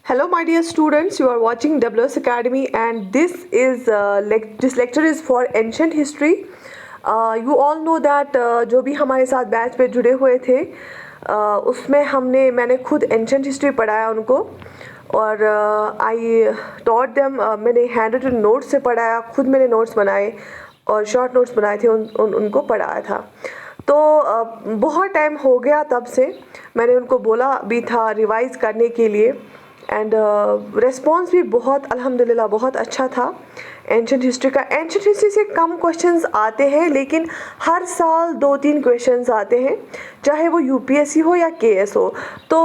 Hello, my dear students. You are watching WS Academy, and this lecture is for ancient history. You all know that जो भी हमारे साथ batch पे जुड़े हुए थे उसमें मैंने खुद एंशंट हिस्ट्री पढ़ाया उनको और आई टॉट देम मैंने हैंड रिटन नोट्स से पढ़ाया, खुद मैंने नोट्स बनाए और शॉर्ट नोट्स बनाए थे, उनको पढ़ाया था। तो बहुत टाइम हो गया तब से मैंने उनको बोला भी था रिवाइज करने के लिए एंड रिस्पॉन्स भी बहुत अल्हम्दुलिल्लाह बहुत अच्छा था। एंशंट हिस्ट्री से कम क्वेश्चंस आते हैं, लेकिन हर साल 2-3 क्वेश्चंस आते हैं, चाहे वो यूपीएससी हो या केएस हो। तो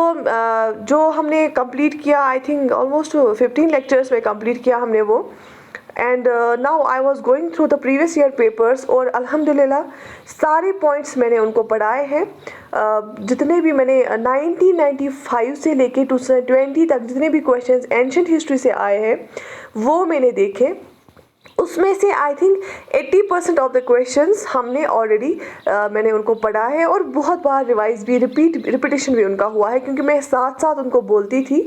जो हमने कंप्लीट किया, आई थिंक ऑलमोस्ट 15 लेक्चर्स में कंप्लीट किया हमने वो। And now I was going through the previous year papers और अल्हम्दुलिल्लाह सारे पॉइंट्स मैंने उनको पढ़ाए हैं। जितने भी मैंने 1995 से लेके 2020 तक जितने भी क्वेश्चंस एंशंट हिस्ट्री से आए हैं वो मैंने देखे। उसमें से I think 80% of the questions हमने ऑलरेडी मैंने उनको पढ़ा है और बहुत बार रिवाइज भी रिपीटेशन भी उनका हुआ है, क्योंकि मैं साथ साथ उनको बोलती थी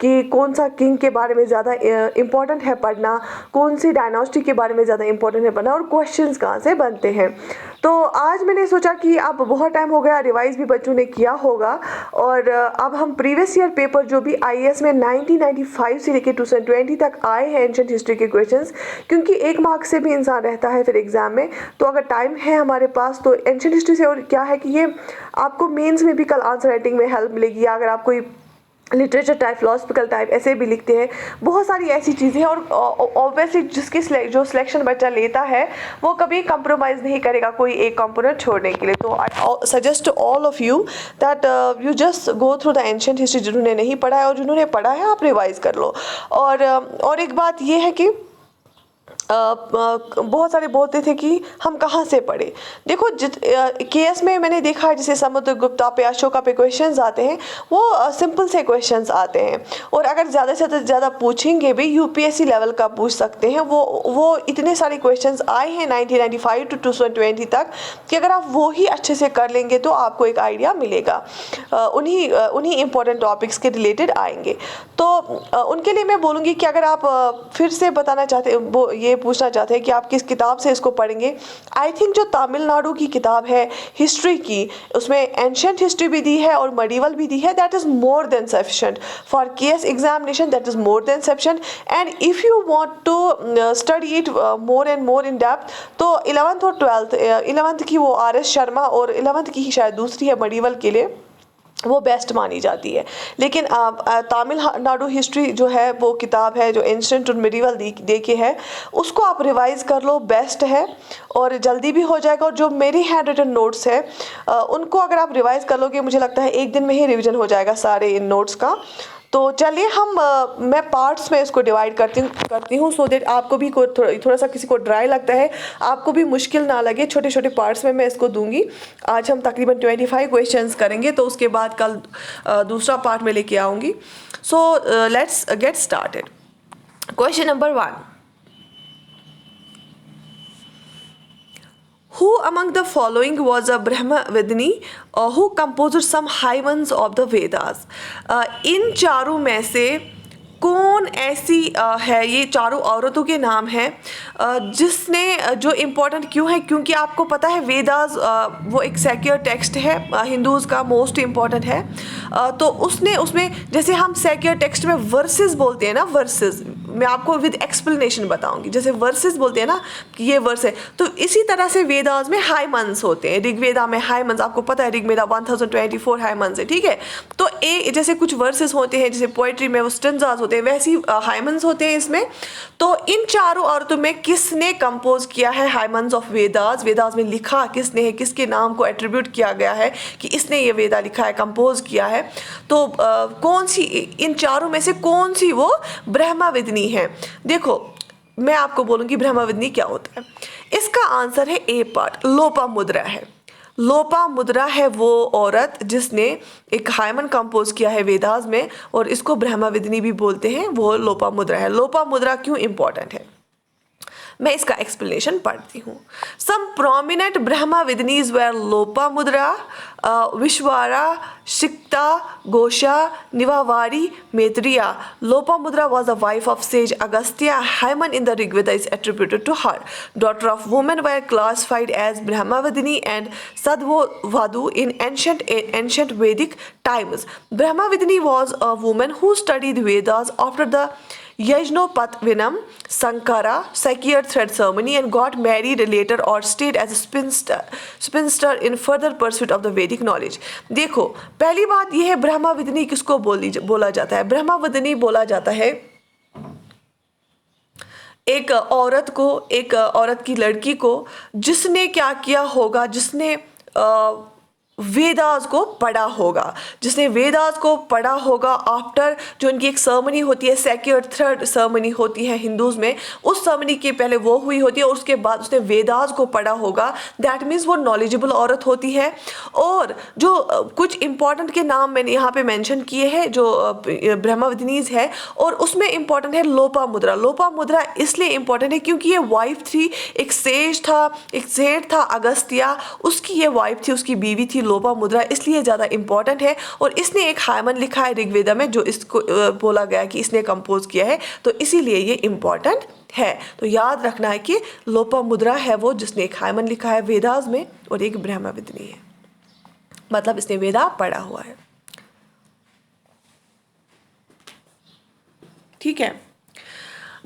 कि कौन सा किंग के बारे में ज़्यादा इम्पोर्टेंट है पढ़ना, कौन सी डायनास्टी के बारे में ज़्यादा इम्पोर्टेंट है पढ़ना और क्वेश्चंस कहाँ से बनते हैं। तो आज मैंने सोचा कि अब बहुत टाइम हो गया, रिवाइज भी बच्चों ने किया होगा और अब हम प्रीवियस ईयर पेपर जो भी आईएएस में 1995 से लेकर 2020 तक आए हैं एंशंट हिस्ट्री के क्वेश्चंस, क्योंकि 1 मार्क से भी इंसान रहता है फिर एग्जाम में, तो अगर टाइम है हमारे पास तो एंशंट हिस्ट्री से। और क्या है कि ये आपको मेंस में भी कल आंसर राइटिंग में हेल्प मिलेगी, अगर आप कोई लिटरेचर टाइप, फिलोसफिकल टाइप ऐसे भी लिखते हैं, बहुत सारी ऐसी चीज़ें हैं। और ऑब्वियसली जो सिलेक्शन बच्चा लेता है वो कभी कंप्रोमाइज़ नहीं करेगा कोई एक कंपोनेंट छोड़ने के लिए। तो I suggest all of you that you just go through the ancient history. जिन्होंने नहीं पढ़ा है और जिन्होंने पढ़ा है आप रिवाइज कर लो। और एक बात ये है कि बहुत सारे बोलते थे कि हम कहाँ से पढ़े। देखो केएस में मैंने देखा है जैसे समुद्रगुप्ता पे, अशोका पे क्वेश्चंस आते हैं, वो सिंपल से क्वेश्चंस आते हैं और अगर ज़्यादा से ज़्यादा पूछेंगे भी यूपीएससी लेवल का पूछ सकते हैं। वो इतने सारे क्वेश्चंस आए हैं 1995 to 2020 तक कि अगर आप वो ही अच्छे से कर लेंगे तो आपको एक आइडिया मिलेगा, उन्हीं इम्पोर्टेंट टॉपिक्स के रिलेटेड आएंगे। तो उनके लिए मैं बोलूँगी कि अगर आप फिर से बताना चाहते वो ये पूछना चाहते हैं कि आप किस किताब से इसको पढ़ेंगे, आई थिंक जो तमिलनाडु की किताब है हिस्ट्री की, उसमें एंशंट हिस्ट्री भी दी है और मेडिवल भी दी है। That is more than sufficient for KS examination, that is more than sufficient. And if you want to study it more and more in depth तो 11th और 12th, 11th की वो आर एस शर्मा और 11th की ही शायद दूसरी है medieval के लिए, वो बेस्ट मानी जाती है। लेकिन तमिलनाडु हिस्ट्री जो है वो किताब है जो एंशंट और मिडिवल दे के है, उसको आप रिवाइज कर लो, बेस्ट है और जल्दी भी हो जाएगा। और जो मेरी हैंड रिटन नोट्स है उनको अगर आप रिवाइज कर लोगे, मुझे लगता है 1 दिन में ही रिवीजन हो जाएगा सारे इन नोट्स का। तो चलिए मैं पार्ट्स में इसको डिवाइड करती हूँ सो दैट आपको भी थोड़ा सा किसी को ड्राई लगता है आपको भी मुश्किल ना लगे। छोटे छोटे पार्ट्स में मैं इसको दूंगी। आज हम तकरीबन 25 क्वेश्चंस करेंगे, तो उसके बाद कल दूसरा पार्ट में लेके आऊँगी। So let's get started. Question number 1, Who among the following was a Brahmavidini who composed some hymns of the Vedas? इन चारों में से कौन ऐसी है, ये चारों औरतों के नाम हैं जिसने, जो इम्पोर्टेंट क्यों है, क्योंकि आपको पता है वेदास वो एक सेक्युलर टेक्स्ट है, हिंदूज़ का मोस्ट इम्पॉर्टेंट है। तो उसमें जैसे हम सेक्युलर टेक्स्ट में वर्सेस बोलते हैं ना, वर्सेस मैं आपको विद एक्सप्लेनेशन बताऊंगी, जैसे वर्सेस बोलते हैं ना कि ये वर्स है, तो इसी तरह से वेदास में हाइमन्स होते हैं। ऋग्वेदा में हाइमन्स, आपको पता है ऋग्वेदा 1024 हाइमन्स है, ठीक है। तो जैसे कुछ वर्सेस होते हैं, जैसे पोइट्री में वो स्टंजास होते हैं, वैसी हाइमन्स होते हैं इसमें। तो इन चारों औरतों में किसने कंपोज किया है हाइमन्स ऑफ वेदास? वेदास में लिखा किसने है, किसके नाम को एट्रीब्यूट किया गया है कि इसने ये वेदा लिखा है, कंपोज किया है? तो कौन सी इन चारों में से कौन सी वो ब्रह्माविदिनी है? देखो मैं आपको बोलूँगी ब्रह्माविदिनी क्या होता है। इसका आंसर है ए पार्ट, लोपामुद्रा है। लोपामुद्रा है वो औरत जिसने एक हाइमन कंपोज किया है वेदास में, और इसको ब्रह्माविदिनी भी बोलते हैं, वो लोपामुद्रा है। लोपामुद्रा क्यों इम्पोर्टेंट है? मैं इसका एक्सप्लेनेशन पढ़ती हूँ. Some prominent brahmavadinis were Lopamudra, Vishvara, Sikata, Ghosha, Nivavari, Maitreya. Lopamudra was the wife of sage Agastya. Hyman in the Rigveda is attributed to her. Daughter of women were classified as Brahmavadini and Sadhvadu in ancient Vedic times. Brahmavadini was a woman who studied Vedas after the Yajnopatvinam Sankara secured thread ceremony and got married later or stayed as a spinster in further pursuit of the Vedic knowledge. देखो, पहली बात यह है ब्रह्मविदिनी किसको बोला जाता है. ब्रह्मविदिनी बोला जाता है एक औरत की लड़की को जिसने क्या किया होगा, जिसने वेदास को पढ़ा होगा आफ्टर जो उनकी एक सर्मनी होती है, सेक्योर्ड थर्ड सर्मनी होती है हिंदूज में, उस सर्मनी के पहले वो हुई होती है और उसके बाद उसने वेदास को पढ़ा होगा. दैट मीन्स वो नॉलेजेबल औरत होती है. और जो कुछ इंपॉर्टेंट के नाम मैंने यहाँ पे मेंशन किए हैं जो ब्रह्मविदिनीज है, और उसमें इंपॉर्टेंट है लोपामुद्रा इसलिए इंपॉर्टेंट है क्योंकि ये वाइफ थी, एक सेठ था अगस्त्या, उसकी ये वाइफ थी, उसकी बीवी थी लोपामुद्रा, इसलिए ज़्यादा इंपॉर्टेंट है. और इसने एक हायमन लिखा है ऋग्वेदा में जो इसको बोला गया कि इसने कंपोज किया है, तो इसीलिए ये इंपॉर्टेंट है. तो याद रखना है कि लोपामुद्रा है वो जिसने एक हायमन लिखा है वेदास में, और एक ब्रह्मविदिनी है, मतलब इसने वेदा पढ़ा हुआ है. ठीक है.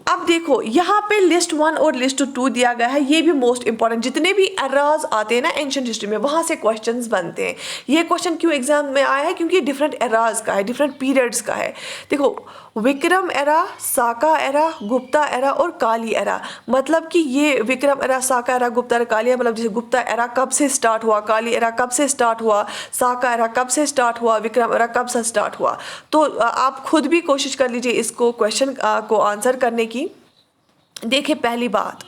अब देखो यहाँ पे लिस्ट 1 और लिस्ट 2 दिया गया है. ये भी मोस्ट इंपॉर्टेंट, जितने भी एराज आते हैं ना एंशिएंट हिस्ट्री में, वहाँ से क्वेश्चंस बनते हैं. ये क्वेश्चन क्यों एग्जाम में आया है? क्योंकि डिफरेंट एराज का है, डिफरेंट पीरियड्स का है. देखो, विक्रम एरा, साका एरा, गुप्ता एरा और काली एरा. मतलब कि ये विक्रम एरा, साका एरा, गुप्ता एरा, काली एरा, मतलब जैसे गुप्ता एरा कब से स्टार्ट हुआ, काली एरा कब से स्टार्ट हुआ, साका एरा कब से स्टार्ट हुआ, विक्रम एरा कब से स्टार्ट हुआ. तो आप खुद भी कोशिश कर लीजिए इसको क्वेश्चन को आंसर करने की. देखिए, पहली बात,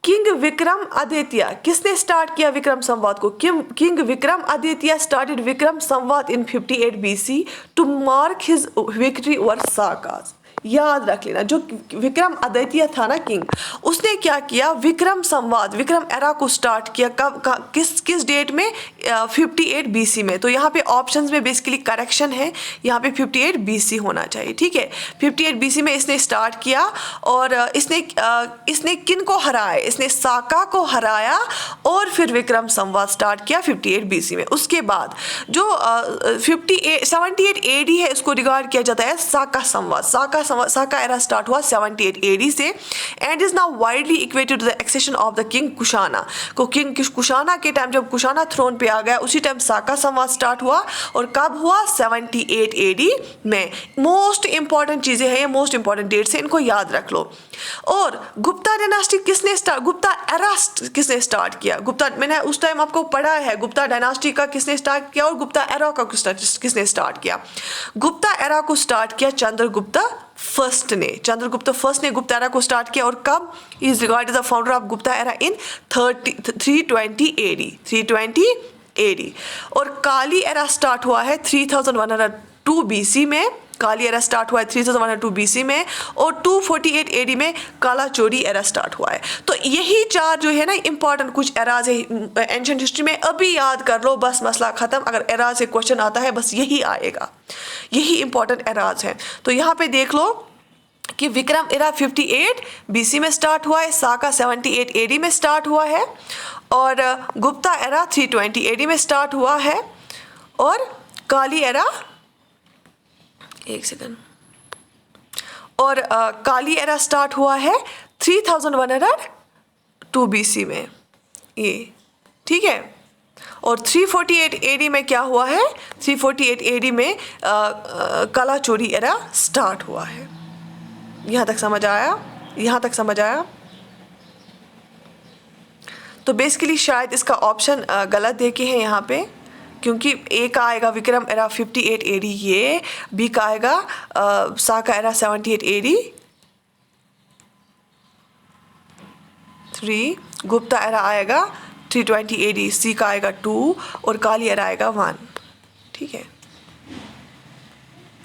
किंग विक्रम आदित्य किसने स्टार्ट किया विक्रम संवाद को? King Vikram Aditya started Vikram Samvat in 58 BC to mark his victory over Sakas. याद रख लेना, जो विक्रम आदित्य था ना किंग, उसने क्या किया, विक्रम संवाद, विक्रम एरा को स्टार्ट किया. कब किस डेट में? 58 BC में. तो यहाँ पे ऑप्शंस में बेसिकली करेक्शन है, यहाँ पे 58 BC होना चाहिए. ठीक है, 58 BC में इसने स्टार्ट किया. और इसने किन को हराया? इसने साका को हराया और फिर विक्रम संवाद स्टार्ट किया 58 BC में. उसके बाद जो 78 AD है, इसको रिगार्ड किया जाता है साका संवाद. साका एरा स्टार्ट हुआ 78 AD से and is now widely equated to the accession of the king Kushana. King Kushana के टाइम, जब कुशाना थ्रोन पे आ गया, उसी टाइम साका संवाद स्टार्ट हुआ. और कब हुआ? 78 AD में. मोस्ट इंपॉर्टेंट चीजें हैं ये, मोस्ट इंपॉर्टेंट डेट्स हैं, इनको याद रख लो. और गुप्ता डायनास्टी गुप्ता एरा किसने स्टार्ट किया? मैंने उस टाइम आपको पढ़ा है गुप्ता डायनास्टी का किसने स्टार्ट किया और गुप्ता एरा का किसने स्टार्ट किया. गुप्ता एरा को स्टार्ट किया चंद्रगुप्त फर्स्ट ने. चंद्रगुप्त फर्स्ट ने गुप्ता एरा को स्टार्ट किया. और कब? Is regarded as the founder of Gupta era in 320 AD. और काली एरा स्टार्ट हुआ है 3102 BC में. काली एरा स्टार्ट हुआ है 3102 BC में. और 248 AD में काला चोरी एरा स्टार्ट हुआ है. तो यही 4 जो है ना इंपॉर्टेंट कुछ एराज है एंशिएंट हिस्ट्री में. अभी याद कर लो, बस मसला खत्म. अगर एराज से क्वेश्चन आता है बस यही आएगा, यही इंपॉर्टेंट एराज है. तो यहाँ पे देख लो कि विक्रम एरा 58 BC में स्टार्ट हुआ है, साका 78 AD में स्टार्ट हुआ है, और गुप्ता एरा 320 AD में स्टार्ट हुआ है, और काली एरा, एक सेकंड, और काली एरा स्टार्ट हुआ है 3102 BC में. ये ठीक है. और 348 AD में क्या हुआ है? 348 AD में काला चोरी एरा स्टार्ट हुआ है. यहाँ तक समझ आया? यहाँ तक समझ आया? तो बेसिकली शायद इसका ऑप्शन गलत देके हैं यहाँ पे, क्योंकि ए का आएगा विक्रम एरा 58 AD, ये बी का आएगा साका एरा 78 AD, 3 गुप्ता एरा आएगा 320 AD, सी का आएगा 2 और काली एरा आएगा 1. ठीक है.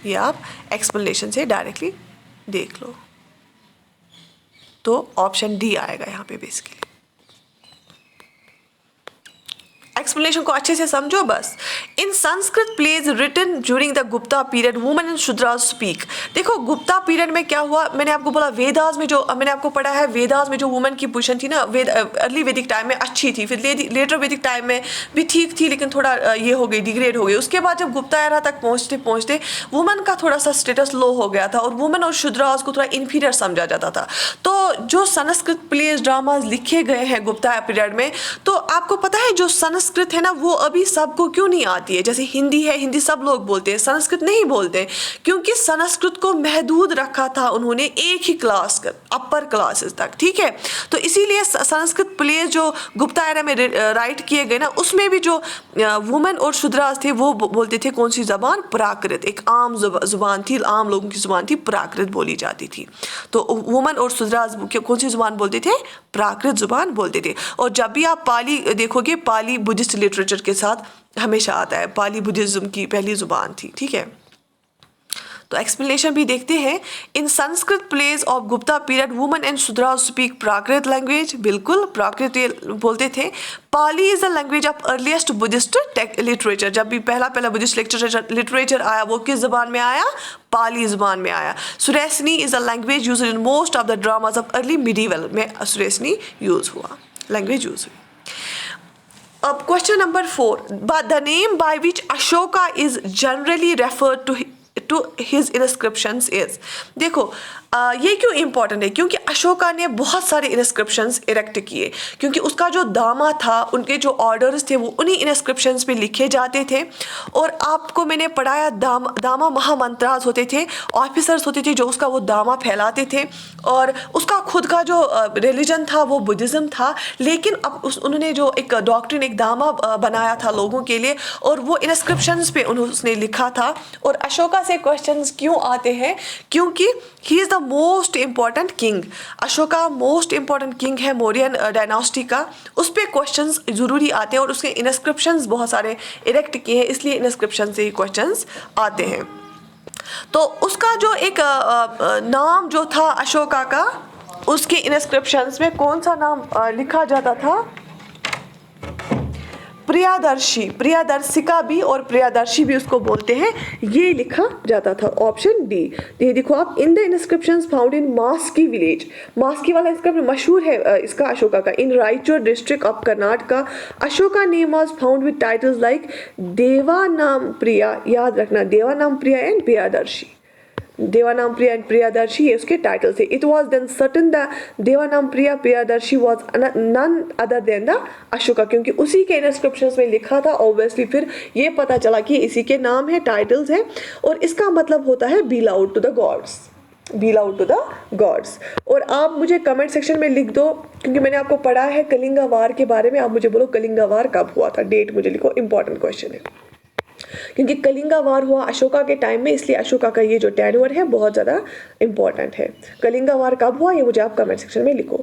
ये आप एक्सप्लेनेशन से डायरेक्टली देख लो। तो ऑप्शन डी आएगा यहाँ पे बेसिकली। एक्सप्लेनेशन को अच्छे से समझो बस। In Sanskrit plays written during the Gupta period women and Shudras speak. देखो गुप्ता पीरियड में क्या हुआ, मैंने आपको बोला वेदास में जो मैंने आपको पढ़ा है, वेदास में जो वुमेन की पोजीशन थी ना, अर्ली वैदिक टाइम में अच्छी थी, फिर लेटर वैदिक टाइम में भी ठीक थी, लेकिन थोड़ा ये हो गई, डिग्रेड हो गई। उसके बाद जब गुप्ता एरा तक पहुँचते पहुँचते वुमेन का थोड़ा सा स्टेटस लो हो गया था और वुमेन और शूद्रास को थोड़ा इन्फीरियर समझा जाता था। तो जो संस्कृत प्लेज ड्रामाज लिखे गए हैं गुप्ता पीरियड में, तो आपको पता है जो संस्कृत है ना वो अभी सबको क्यों नहीं आती है। जैसे हिंदी है, हिंदी सब लोग बोलते हैं, संस्कृत नहीं बोलते, क्योंकि संस्कृत को महदूद रखा था उन्होंने एक ही क्लास का, अपर क्लासेस तक, ठीक है। तो इसीलिए संस्कृत प्लेज जो गुप्ता एरा में राइट किए गए ना, उसमें भी जो वुमेन और शूद्रास थे वो बोलते थे कौन सी जबान, प्राकृत। एक आम जुबान थी, आम लोगों की जुबान थी, प्राकृत बोली जाती थी। तो वुमेन और शूद्रास कौन सी जुबान बोलते थे, प्राकृत जुबान बोलते थे। और जब भी आप पाली देखोगे, पाली बुद्धिस्ट लिटरेचर के साथ हमेशा आता है, पाली बुद्धिज्म की पहली जुबान थी, ठीक है। तो एक्सप्लेनेशन भी देखते हैं। In Sanskrit plays of Gupta period women and Shudra speak Prakrit language, बिल्कुल प्राकृत बोलते थे। Pali is the language of earliest Buddhist literature. जब भी पहला बुद्धिस्ट लिटरेचर आया वो किस जबान में आया, पाली जुबान में आया। Sauraseni is the language used in most of the dramas of early medieval में सुरेशनी यूज हुआ, लैंग्वेज यूज हुई। अब question number 4, the name by which Ashoka is generally referred to his inscriptions is. देखो ये क्यों इंपॉर्टेंट है, क्योंकि अशोका ने बहुत सारे इंस्क्रिप्शंस इरेक्ट किए, क्योंकि उसका जो दामा था, उनके जो ऑर्डर्स थे वो उन्हीं इंस्क्रिप्शंस पे लिखे जाते थे। और आपको मैंने पढ़ाया दामा महामंत्रास होते थे, ऑफिसर्स होते थे जो उसका वो दामा फैलाते थे, और उसका खुद का जो रिलीजन था वो बुद्धिज्म था। लेकिन अब उन्होंने जो एक डॉक्ट्रिन, एक दामा बनाया था लोगों के लिए, और वो इंस्क्रिप्शंस पे उसने लिखा था। और अशोका से क्वेश्चंस क्यों आते हैं, क्योंकि he is the most important king. Ashoka most important king है मौर्यन डायनास्टी का, उस पर क्वेश्चंस जरूरी आते हैं, और उसके इंस्क्रिप्शंस बहुत सारे इरेक्ट किए हैं, इसलिए इंस्क्रिप्शन से ही क्वेश्चंस आते हैं। तो उसका जो एक नाम जो था अशोका का, उसके इंस्क्रिप्शंस में कौन सा नाम लिखा जाता था, प्रियादर्शी, प्रियादर्शिका भी और प्रियादर्शी भी उसको बोलते हैं, ये लिखा जाता था। Option D. ये देखो आप, in the inscriptions found in Maski village, Maski वाला इंस्क्रिप्शन मशहूर है इसका अशोका का, in Raichur district of Karnataka. Ashoka name was found with titles like Devanam Priya, याद रखना देवानाम प्रिया and Priyadarshi, देवानाम Priya and Priyadarshi ये उसके टाइटल थे। It was then certain the Devanam Priya Priyadarshi was none other than the Ashoka, क्योंकि उसी के इंस्क्रिप्शंस में लिखा था। ऑब्वियसली फिर ये पता चला कि इसी के नाम है, टाइटल्स हैं, और इसका मतलब होता है be loud to the gods, be loud to the gods. और आप मुझे कमेंट सेक्शन में लिख दो, क्योंकि मैंने आपको पढ़ा है कलिंगा वार के बारे में, आप मुझे बोलो कलिंगा वार कब हुआ था, डेट मुझे लिखो, इंपॉर्टेंट क्वेश्चन है, क्योंकि कलिंगा वार हुआ अशोका के टाइम में, इसलिए अशोका का ये जो टेन्योर है बहुत ज़्यादा इंपॉर्टेंट है। कलिंगा वार कब हुआ ये मुझे आप कमेंट सेक्शन में लिखो।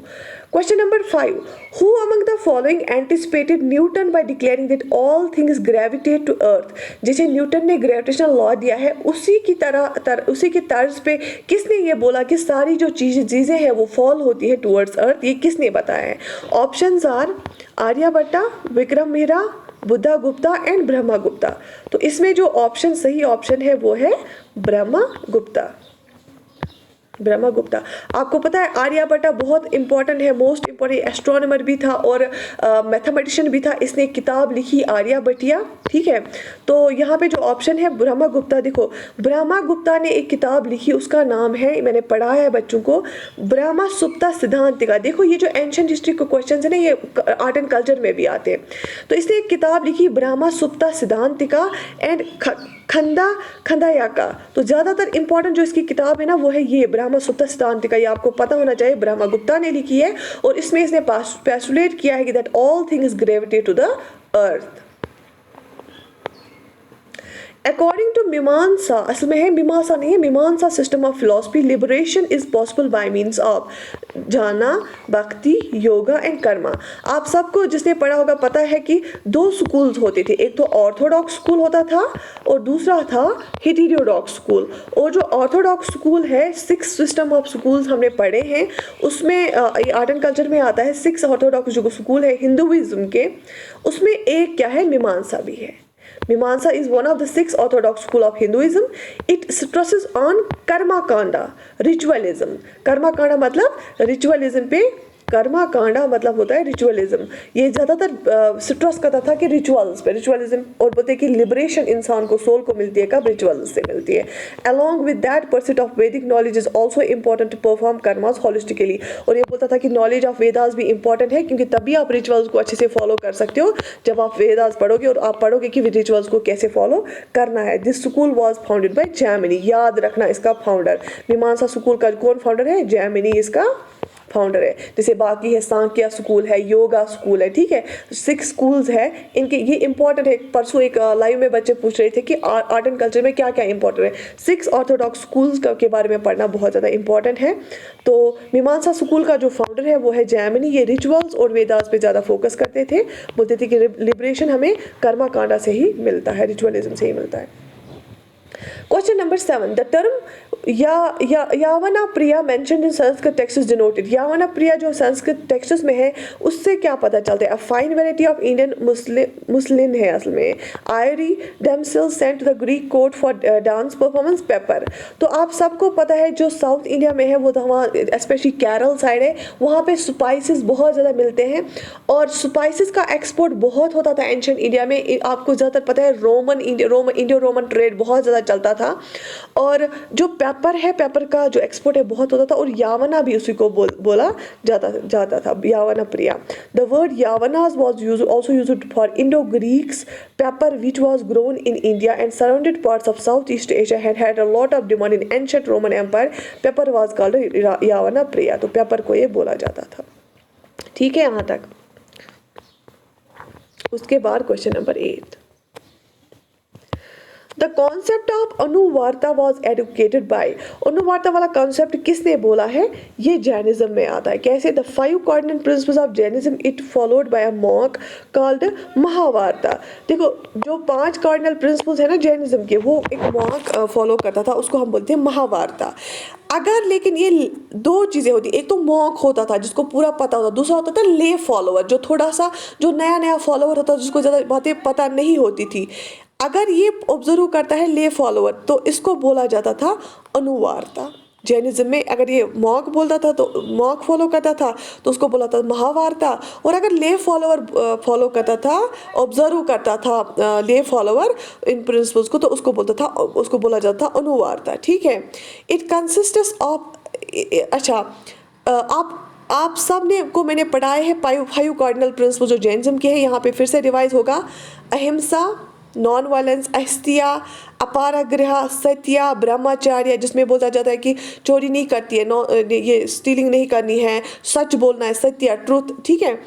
Question number 5, who among the following anticipated Newton by declaring that all things gravitate to earth. जैसे न्यूटन ने ग्रेविटेशनल लॉ दिया है, उसी की उसी की तर्ज पे किसने ये बोला कि सारी जो चीज़ें हैं वो फॉल होती है टूवर्ड्स अर्थ, ये किसने बताया है। Options are Aryabhatta, Vikram Mehra, Buddha Gupta and Brahma Gupta. तो इसमें जो ऑप्शन सही ऑप्शन है वो है ब्रह्मा गुप्ता, ब्रह्मा गुप्ता। आपको पता है आर्यभट्टा बहुत इंपॉर्टेंट है, मोस्ट इंपॉर्टेंट एस्ट्रोनॉमर भी था और मैथमेटिशियन भी था, इसने एक किताब लिखी आर्यभट्टिया, ठीक है। तो यहाँ पे जो ऑप्शन है ब्रह्मा गुप्ता, देखो ब्रह्मा गुप्ता ने एक किताब लिखी, उसका नाम है, मैंने पढ़ा है बच्चों को, ब्रह्मा सुप्ता सिद्धांतिका। देखो ये जो एंशिएंट हिस्ट्री के क्वेश्चन है ना, ये आर्ट एंड कल्चर में भी आते हैं। तो इसने एक किताब लिखी ब्रह्मा सुप्ता सिद्धांतिका एंड खंदायाका। तो ज़्यादातर इंपॉर्टेंट जो इसकी किताब है ना वो है ये ब्रह्मा सुप्ता सिद्धांतिका, ये आपको पता होना चाहिए, ब्रह्मा गुप्ता ने लिखी है, और इसमें इसने पोस्टुलेट किया है कि that all things gravitate to the earth. According to Mimamsa, असल में है मीमांसा नहीं है, Mimamsa system of philosophy, liberation is possible by means of jnana, bhakti, yoga and Karma. आप सबको जिसने पढ़ा होगा पता है कि दो स्कूल्स होते थे, एक तो ऑर्थोडॉक्स स्कूल होता था और दूसरा था हेटेरोडॉक्स स्कूल। और जो ऑर्थोडॉक्स स्कूल है, 6 सिस्टम ऑफ स्कूल्स हमने पढ़े हैं, उसमें ये आर्ट एंड कल्चर में आता है 6 ऑर्थोडॉक्स जो स्कूल है हिंदुइज्म के, उसमें एक क्या है, मीमांसा भी है। Mimamsa is one of the 6 orthodox school of Hinduism. It stresses on karma kanda, ritualism. Karma kanda मतलब ritualism पे, कर्मा कांडा मतलब होता है रिचुअलिज्म। ये ज़्यादातर स्ट्रेस करता था कि रिचुअल्स पे, रिचुअलिज्म, और बोलते हैं कि लिबरेशन इंसान को, सोल को मिलती है कब, रिचुअल्स से मिलती है। Along with that pursuit of Vedic knowledge is also important to perform karmas holistically. और ये बोलता था कि नॉलेज ऑफ वेदास भी इंपॉर्टेंट है, क्योंकि तभी आप रिचुअल्स को अच्छे से फॉलो कर सकते हो जब आप वेदास पढ़ोगे और आप पढ़ोगे कि रिचुअल्स को कैसे फॉलो करना है। This school was founded by Jaimini, याद रखना इसका फाउंडर, मीमांसा स्कूल का कौन फाउंडर है, जैमिनी इसका फाउंडर है। जैसे बाकी है सांख्य स्कूल है, योगा स्कूल है, ठीक है, 6 स्कूल्स है इनके, ये इंपॉर्टेंट है। परसों एक लाइव में बच्चे पूछ रहे थे कि आर्ट एंड कल्चर में क्या क्या इंपॉर्टेंट है, 6 ऑर्थोडॉक्स स्कूल्स के बारे में पढ़ना बहुत ज़्यादा इंपॉर्टेंट है। तो मीमांसा स्कूल का जो फाउंडर है वो है जैमिनी। ये रिचुअल्स और वेदास पे ज़्यादा फोकस करते थे, बोलते थे कि लिबरेशन हमें कर्मा कांडा से ही मिलता है, रिचुअलिज्म से ही मिलता है। Question number 7. The term यावना Priya mentioned in Sanskrit texts denoted. यावना प्रिया जो संस्कृत टेक्स्ट्स में है उससे क्या पता चलता है? A fine variety of Indian मुस्लिम है असल में। Irie themselves sent to the Greek court for dance performance pepper. तो आप सबको पता है जो साउथ इंडिया में है वो तो वहाँ स्पेशली केरल साइड है, वहाँ पे स्पाइसेस बहुत ज़्यादा मिलते हैं और स्पाइसेस का एक्सपोर्ट बहुत होता था एंशिएंट इंडिया में। आपको ज़्यादातर पता है इंडियो रोमन ट्रेड बहुत ज़्यादा चलता था और जो पेपर है, पेपर का जो एक्सपोर्ट है बहुत होता था और यावना भी उसी को बोला जाता था, Yavana Priya. The word Yavanas was also used for Indo-Greeks pepper which was grown in India and surrounded parts of Southeast Asia had a lot of demand in ancient Roman Empire. Pepper was called यावना प्रिया, तो paper को ये बोला जाता था। ठीक है यहाँ तक। उसके बाद question number 8। The concept of Anuvarta was educated by, Anuvarta वाला कॉन्सेप्ट किसने बोला है? ये जैनिज्म में आता है। कैसे? The 5 cardinal principles of Jainism it followed by a monk called Mahavarta. देखो जो 5 कार्डिनल प्रिंसिपल्स है ना जैनिज्म के, वो एक मॉन्क फॉलो करता था, उसको हम बोलते हैं महावार्ता। अगर लेकिन ये 2 चीज़ें होती, एक तो मॉन्क होता था जिसको पूरा पता होता, दूसरा होता था ले फॉलोवर, जो थोड़ा सा जो नया फॉलोवर होता जिसको ज़्यादा बातें पता नहीं होती थी। अगर ये ऑब्जर्व करता है ले फॉलोवर तो इसको बोला जाता था अनुवार्ता। जैनिज्म में अगर ये मॉन्क बोलता था तो मॉन्क फॉलो करता था तो उसको बोला था महावार्ता, और अगर ले फॉलोवर फॉलो करता था, ऑब्जर्व करता था ले फॉलोवर इन प्रिंसिपल्स को, तो उसको बोला जाता था अनुवार्ता। ठीक है। इट कंसिस्ट्स ऑफ, अच्छा आप सब ने को मैंने पढ़ाए हैं 5 कार्डिनल प्रिंसिपल जो जैनिज्म के हैं, यहाँ पे फिर से रिवाइज होगा। अहिंसा, नॉन वायलेंस, अस्तिया, अपारग्रह, सत्या, ब्रह्मचार्य, जिसमें बोला जाता है कि चोरी नहीं करती है, ये स्टीलिंग नहीं करनी है, सच बोलना है, सत्या, ट्रूथ। ठीक है।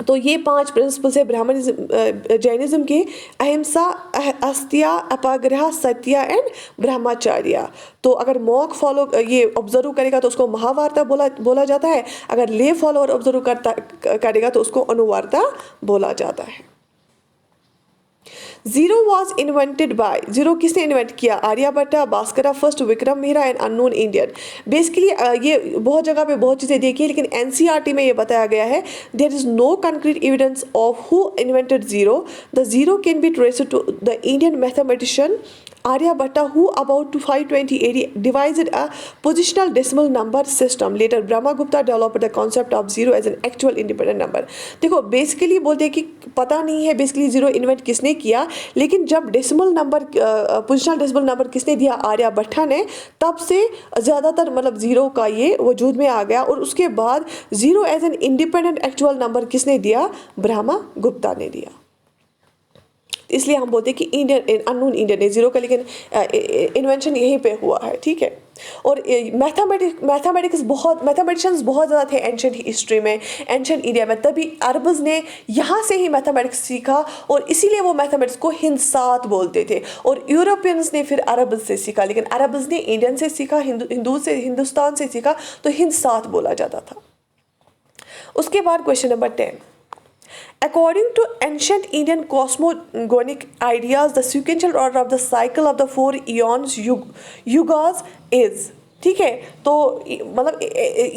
तो ये 5 प्रिंसिपल्स है ब्राह्मणिज्म जैनिज्म के, अहिंसा, अस्तिया, अपाग्रह, सत्या एंड ब्रह्मचार्य। तो अगर मॉन्क फॉलो ये ऑब्जर्व करेगा तो उसको महावार्ता बोला जाता है, अगर ले फॉलोअर ऑब्जर्व करेगा तो उसको अनुवार्ता बोला जाता है। Zero was invented by, zero किसने इन्वेंट किया? Aryabhatta, Bhaskara first, Vikram Mehra and unknown Indian. Basically ये बहुत जगह पे बहुत चीज़ें देखी है, लेकिन एनसीईआरटी में ये बताया गया है there is no concrete evidence of who invented zero. The zero can be traced to the Indian mathematician Aryabhatta, who about 520 AD devised a positional decimal number system. Later Brahmagupta developed the concept of zero as an actual independent number. देखो basically बोलते हैं कि पता नहीं है basically zero invent किसने किया, लेकिन जब decimal number positional decimal number किसने दिया? आर्यभट्टा ने। तब से ज़्यादातर मतलब ज़ीरो का ये वजूद में आ गया, और उसके बाद zero as an independent actual number किसने दिया? ब्रह्मगुप्ता ने दिया। इसलिए हम बोलते हैं कि इंडियन अननोन इंडियन है, जीरो का, लेकिन इन्वेंशन यहीं पे हुआ है, ठीक है। और मैथमेटिशियंस बहुत ज़्यादा थे एंशंट हिस्ट्री में, एंशंट इंडिया में, तभी अरब्स ने यहाँ से ही मैथमेटिक्स सीखा और इसीलिए वो मैथमेटिक्स को हिंसात बोलते थे। और यूरोपियंस ने फिर अरब्स से सीखा, लेकिन अरब्स ने इंडियन से सीखा, हिंदुस्तान से सीखा, तो हिंसात बोला जाता था। उसके बाद question number 10, according to ancient Indian cosmogonic ideas, the sequential order of the cycle of the 4 eons yugas is, ठीक है। तो मतलब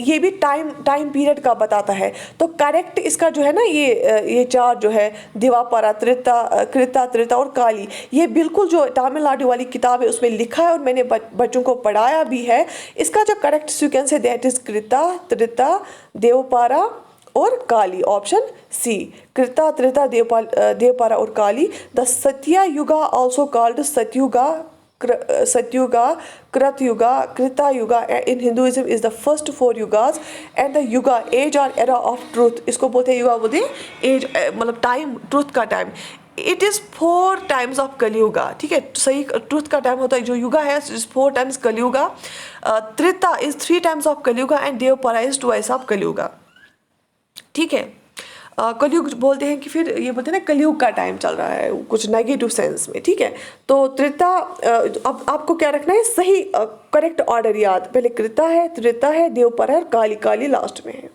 ये भी टाइम पीरियड का बताता है। तो करेक्ट इसका जो है ना, ये चार जो है, दिवापारा, कृता और काली, ये बिल्कुल जो तमिलनाडु वाली किताब है उसमें लिखा है और मैंने बच्चों को पढ़ाया भी है। इसका जो करेक्ट सीक्वेंस है दैट इज कृता, देवपारा और काली, ऑप्शन सी, कृता, त्रेता, देवपारा और Kali. The Satya Yuga also called Satyuga, Kritayuga, Krita Yuga in Hinduism is the first 4 Yugas and the Yuga age और एरा ऑफ ट्रूथ, इसको बोलते हैं युगा, बोलते हैं एज, मतलब टाइम, ट्रूथ का time. It is 4 times of Kaliyuga, ठीक है, सही ट्रूथ का टाइम होता है जो युगा है, is 4 times Kaliyuga. Treta is 3 times of Kaliyuga and Dvapara is 2 of Kaliyuga, ठीक है। कलयुग बोलते हैं कि फिर ये बोलते हैं ना कलयुग का टाइम चल रहा है, कुछ नेगेटिव सेंस में, ठीक है। तो त्रेता, अब आपको क्या रखना है, सही करेक्ट ऑर्डर याद, पहले कृता है, त्रेता है, देवपारा है और काली लास्ट में है।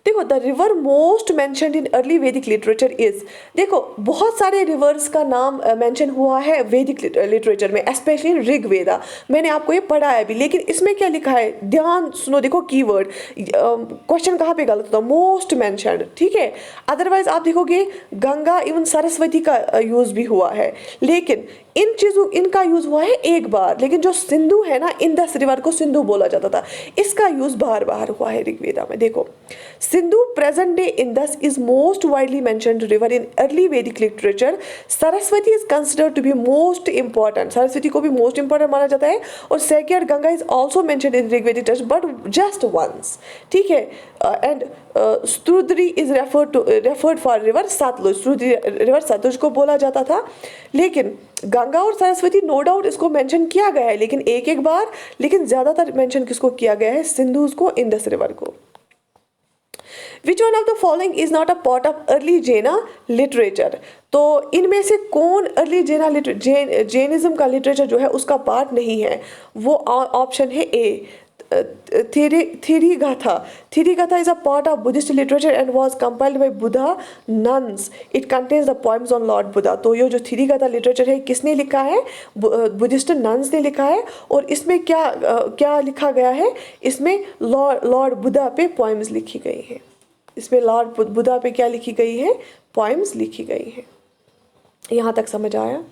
देखो, the river most mentioned in early Vedic literature is, देखो बहुत सारे रिवर्स का नाम मेंशन हुआ है वैदिक लिटरेचर में, स्पेशली ऋग्वेदा, मैंने आपको ये पढ़ाया भी, लेकिन इसमें क्या लिखा है, ध्यान सुनो, देखो कीवर्ड, क्वेश्चन कहाँ पे गलत होता, मोस्ट मेंशनड, ठीक है। अदरवाइज आप देखोगे गंगा इवन सरस्वती का यूज भी हुआ है, लेकिन इन चीज़ों, इनका यूज हुआ है एक बार, लेकिन जो सिंधु है ना, इंदस रिवर को सिंधु बोला जाता था, इसका यूज बार बार हुआ है ऋग्वेदा में। देखो, Sindhu present day Indus is most widely mentioned river in early Vedic literature. Saraswati is considered to be most important, Saraswati को भी मोस्ट इंपॉर्टेंट माना जाता है। और second Ganga is also mentioned in Rigvedic text but just once, ठीक है। And Shutudri is referred for river Satluj, Shutudri river Satluj को बोला जाता था, लेकिन गंगा और सरस्वती नो डाउट इसको मेंशन किया गया है, लेकिन एक बार, लेकिन ज्यादातर मेंशन किसको किया गया है, सिंधु को, इंदस रिवर को। Which one of the following is not a part of early Jaina literature? तो इनमें से कौन अर्ली जैनिज्म का लिटरेचर जो है उसका पार्ट नहीं है, वो ऑप्शन है ए, Therigatha. Therigatha is a part of Buddhist literature and was compiled by Buddha nuns. It contains the poems on Lord Buddha. तो ये जो Therigatha literature है किसने लिखा है, बुद्धिस्ट नन्स ने लिखा है। और इसमें क्या लिखा गया है, इसमें लॉर्ड बुद्धा पे पोएम्स लिखी गई है। इसमें लॉर्ड बुद्धा पे क्या लिखी गई है, पोएम्स लिखी गई है। यहाँ तक समझ आया?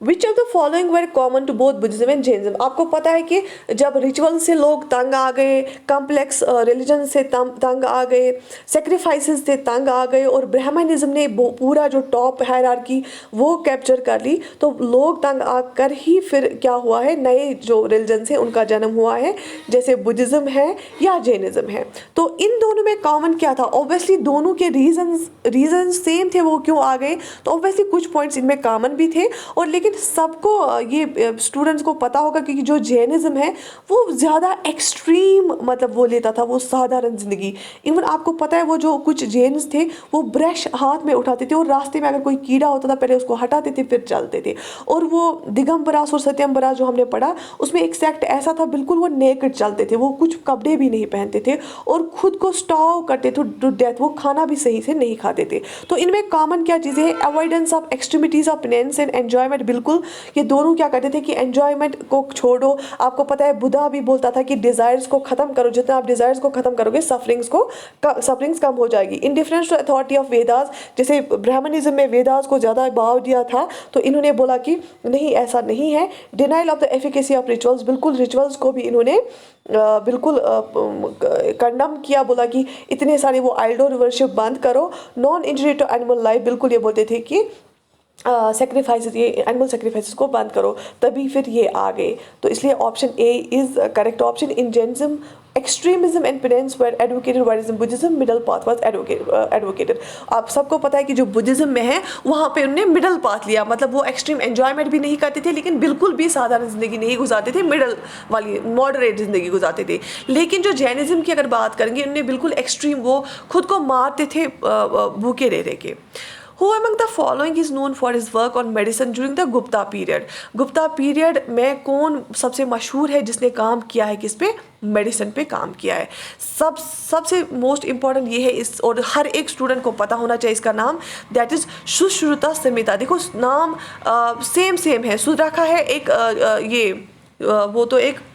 Which of the following were common to both Buddhism and Jainism? आपको पता है कि जब रिचुअल से लोग तंग आ गए, कॉम्प्लेक्स रिलीजन से तंग आ गए, सेक्रीफाइसेस से तंग आ गए और ब्राह्मणिज्म ने पूरा जो टॉप हायरार्की वो कैप्चर कर ली, तो लोग तंग आकर ही फिर क्या हुआ है, नए जो रिलीजन है उनका जन्म हुआ है, जैसे बुद्धिज्म है या जैनिज्म है। तो इन दोनों में कॉमन क्या था? ऑब्वियसली दोनों के रीजन सेम थे, वो क्यों आ गए, तो ऑब्वियसली कुछ पॉइंट्स इनमें कॉमन भी थे। और लेकिन सबको ये स्टूडेंट्स को पता होगा कि जो जैनिज्म है वो ज़्यादा एक्सट्रीम मतलब वो लेता था, वो साधारण ज़िंदगी। इवन आपको पता है वो जो कुछ जैन्स थे वो ब्रश हाथ में उठाते थे और रास्ते में अगर कोई कीड़ा होता था पहले उसको हटाते थे फिर चलते थे। और वो दिगंबरास और सत्यम्बरास जो हमने पढ़ा उसमें एक सेक्ट ऐसा था, बिल्कुल वो नेकेड चलते थे, वो कुछ कपड़े भी नहीं पहनते थे और खुद को स्टॉव करते थे टू डेथ, वो खाना भी सही से नहीं खाते थे। तो इनमें कॉमन क्या चीज़ें हैं? Avoidance of extremities of penance and enjoyment. बिल्कुल ये दोनों क्या करते थे कि एंजॉयमेंट को छोड़ो। आपको पता है बुद्धा भी बोलता था कि डिजायर्स को खत्म करो, जितना आप डिजायर्स को खत्म करोगे सफरिंग्स कम हो जाएगी। Indifference to authority of Vedas, जैसे ब्राह्मणिज्म में वेदास को ज़्यादा भाव दिया था तो इन्होंने बोला कि नहीं ऐसा नहीं है। Denial of the efficacy of rituals, बिल्कुल रिचुअल्स को भी इन्होंने बिल्कुल कंडम किया, बोला कि इतने सारे वो आइडल वर्शिप बंद करो। Non injury to animal life, बिल्कुल ये बोलते थे कि सेक्रीफाइसेस, ये एनिमल सेक्रीफाइसेस को बंद करो, तभी फिर ये आ गए। तो इसलिए option A is correct option. In Jainism extremism and penance were advocated, whereas in Buddhism middle path was advocated. आप सबको पता है कि जो बुद्धिज्म में है वहाँ पे उन्होंने मिडल पाथ लिया, मतलब वो एक्सट्रीम एंजॉयमेंट भी नहीं करते थे लेकिन बिल्कुल भी साधारण ज़िंदगी नहीं गुजारते थे, मिडल वाली मॉडरेट ज़िंदगी गुजारते थे. लेकिन जो जैनिज़्म की अगर बात करेंगे उन्होंने बिल्कुल एक्सट्रीम, वो खुद को मारते थे भूखे रह रह के. Who among the following is known for his work on medicine during the Gupta period? Gupta period में कौन सबसे मशहूर है जिसने काम किया है किस पे? मेडिसिन पे काम किया है. सबसे मोस्ट इम्पॉर्टेंट ये है इस, और हर एक स्टूडेंट को पता होना चाहिए इसका नाम, दैट इज सुश्रुता संहिता. देखो नाम सेम है. सुश्रुता है एक वो तो एक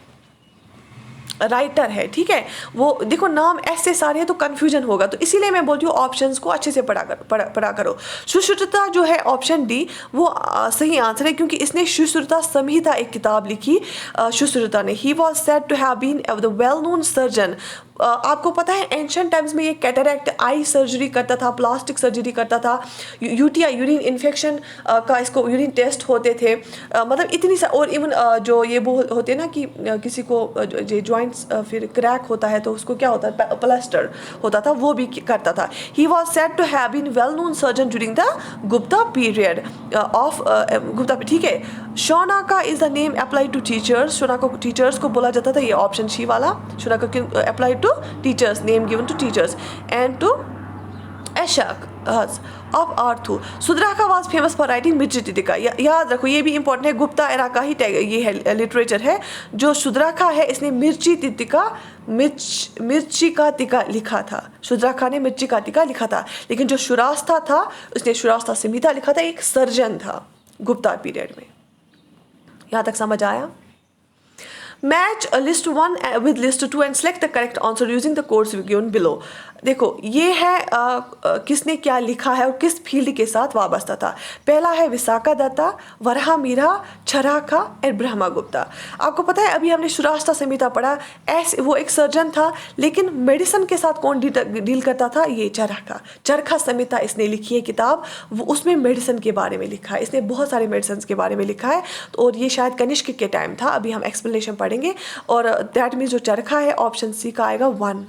राइटर है, ठीक है. वो देखो नाम ऐसे सारे हैं तो कन्फ्यूजन होगा, तो इसीलिए मैं बोलती हूँ ऑप्शंस को अच्छे से पढ़ा करो. सुश्रुता जो है ऑप्शन डी वो सही आंसर है, क्योंकि इसने सुश्रुता संहिता एक किताब लिखी सुश्रुता ने. He was said to have been the well known surgeon. आपको पता है एंशिएंट टाइम्स में ये कैटरैक्ट आई सर्जरी करता था, प्लास्टिक सर्जरी करता था, यूटीआई यूरिन इन्फेक्शन का इसको यूरिन टेस्ट होते थे, मतलब इतनी और इवन जो ये वो होते हैं ना कि किसी को जॉइंट्स फिर क्रैक होता है तो उसको क्या होता है, प्लास्टर होता था, वो भी करता था. He was said to have been well known surgeon during the Gupta period of Gupta, ठीक है. Shaunaka is the name apply to teachers. Shaunaka को टीचर्स को बोला जाता था, ये ऑप्शन सी वाला. Shaunaka apply to teachers, name given to teachers. And to Ashok of Arthu. Sudraka was famous for writing Mirchi Titika. याद रखो ये भी इंपॉर्टेंट है, गुप्ता एरा का ही ये है लिटरेचर है. जो सुद्राका है इसने मिर्ची तितिका, मिर्ची का तिका लिखा था. सुद्राका ने मिर्ची का तिका लिखा था, लेकिन जो शुरास्ता था उसने शुरास्ता संहिता लिखा था. एक सर्जन था गुप्ता पीरियड में. यहाँ तक समझ आया? Match list 1 with list 2 and select the correct answer using the codes given below. देखो ये है किसने क्या लिखा है और किस फील्ड के साथ वाबस्ता था. पहला है विशाखा दत्ता, वरहा मीरा, चरखा और ब्रह्मगुप्ता. आपको पता है अभी हमने शुरास्ता संहिता पढ़ा, ऐसे वो एक सर्जन था लेकिन मेडिसिन के साथ कौन डील करता था, ये चरखा संहिता इसने लिखी है किताब. वो उसमें मेडिसिन के बारे में लिखा है, इसने बहुत सारे मेडिसिन के बारे में लिखा है. और ये शायद कनिष्क के टाइम था, अभी हम एक्सप्लेनेशन पढ़ेंगे. और दैट मीन्स जो चरखा है ऑप्शन सी का आएगा 1,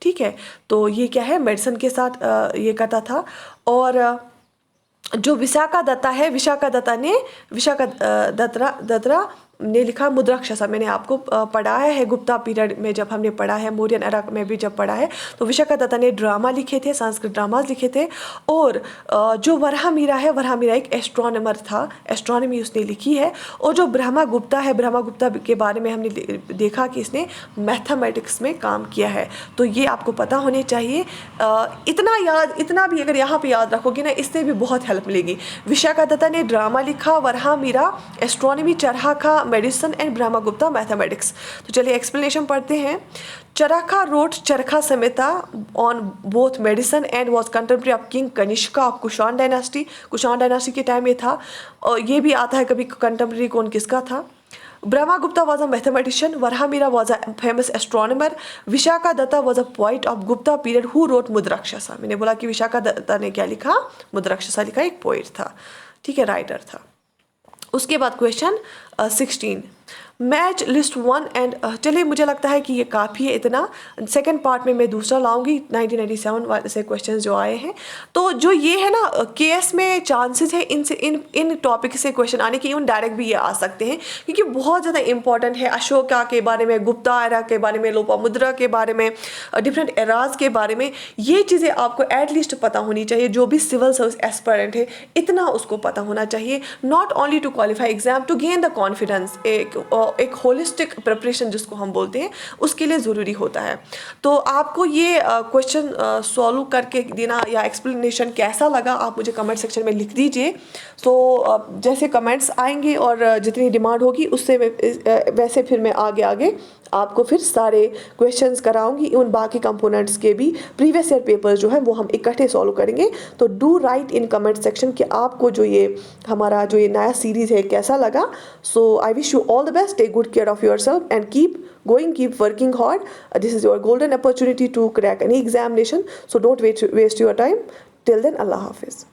ठीक है. तो ये क्या है, मेडिसिन के साथ ये करता था. और जो विशाखा दत्ता है, विशाखा दत्ता ने लिखा मुद्राक्षसा. मैंने आपको पढ़ाया है गुप्ता पीरियड में, जब हमने पढ़ा है मौर्यन एरा में भी जब पढ़ा है, तो विशाखा दत्ता ने ड्रामा लिखे थे, संस्कृत ड्रामाज लिखे थे. और जो वरहा मीरा है, वरहा मीरा एक एस्ट्रोनॉमर था, एस्ट्रोनॉमी उसने लिखी है. और जो ब्रह्मगुप्ता है, ब्रह्मगुप्ता के बारे में हमने देखा कि इसने मैथमेटिक्स में काम किया है. तो ये आपको पता होने चाहिए. इतना भी अगर यहाँ पे याद रखोगे ना, इससे भी बहुत हेल्प मिलेगी. विशाखा दत्ता ने ड्रामा लिखा, Varaha Mihira astronomy, Charaka medicine and Brahmagupta mathematics. तो चलिए एक्सप्लेनेशन पढ़ते हैं. Charaka wrote Charaka Samhita on both medicine and was contemporary of king Kanishka of Kushan dynasty. Kushan dynasty के टाइम में था. और ये भी आता है कभी कंटेम्प्रेरी कौन किसका था. Brahmagupta was a mathematician. Varahamira was a famous astronomer. Vishaka Datta was a poet of Gupta period who wrote मुद्राक्षसा. मैंने बोला कि विशाखा दत्ता ने क्या लिखा, मुद्राक्षसा लिखा, एक पोइट था, ठीक है, राइटर था. उसके बाद क्वेश्चन 16, मैच लिस्ट 1 एंड चलिए मुझे लगता है कि ये काफ़ी है इतना. सेकंड पार्ट में मैं दूसरा लाऊंगी 1997 वाले से क्वेश्चंस जो आए हैं. तो जो ये है ना केएस में चांसेस है इन टॉपिक से क्वेश्चन आने के, इवन डायरेक्ट भी ये आ सकते हैं क्योंकि बहुत ज़्यादा इंपॉर्टेंट है. अशोका के बारे में, गुप्ता एरा के बारे में, लोपामुद्रा के बारे में, डिफरेंट एराज के बारे में, ये चीज़ें आपको एटलीस्ट पता होनी चाहिए. जो भी सिविल सर्विस एस्पिरेंट है इतना उसको पता होना चाहिए, not only to qualify exam, to gain the confidence. एक होलिस्टिक प्रिपरेशन जिसको हम बोलते हैं उसके लिए ज़रूरी होता है. तो आपको ये क्वेश्चन सॉल्व करके देना या एक्सप्लेनेशन कैसा लगा आप मुझे कमेंट सेक्शन में लिख दीजिए. तो जैसे कमेंट्स आएंगे और जितनी डिमांड होगी उससे वैसे फिर मैं आगे आपको फिर सारे क्वेश्चंस कराऊंगी. उन बाकी कंपोनेंट्स के भी प्रीवियस ईयर पेपर जो है वो हम इकट्ठे सॉल्व करेंगे. तो do right in comment section कि आपको जो ये हमारा जो ये नया सीरीज़ है कैसा लगा. So I wish you all the best. Take good care of yourself and keep working hard. This is your golden opportunity to crack any examination. So don't waste your time. Till then, Allah Hafiz.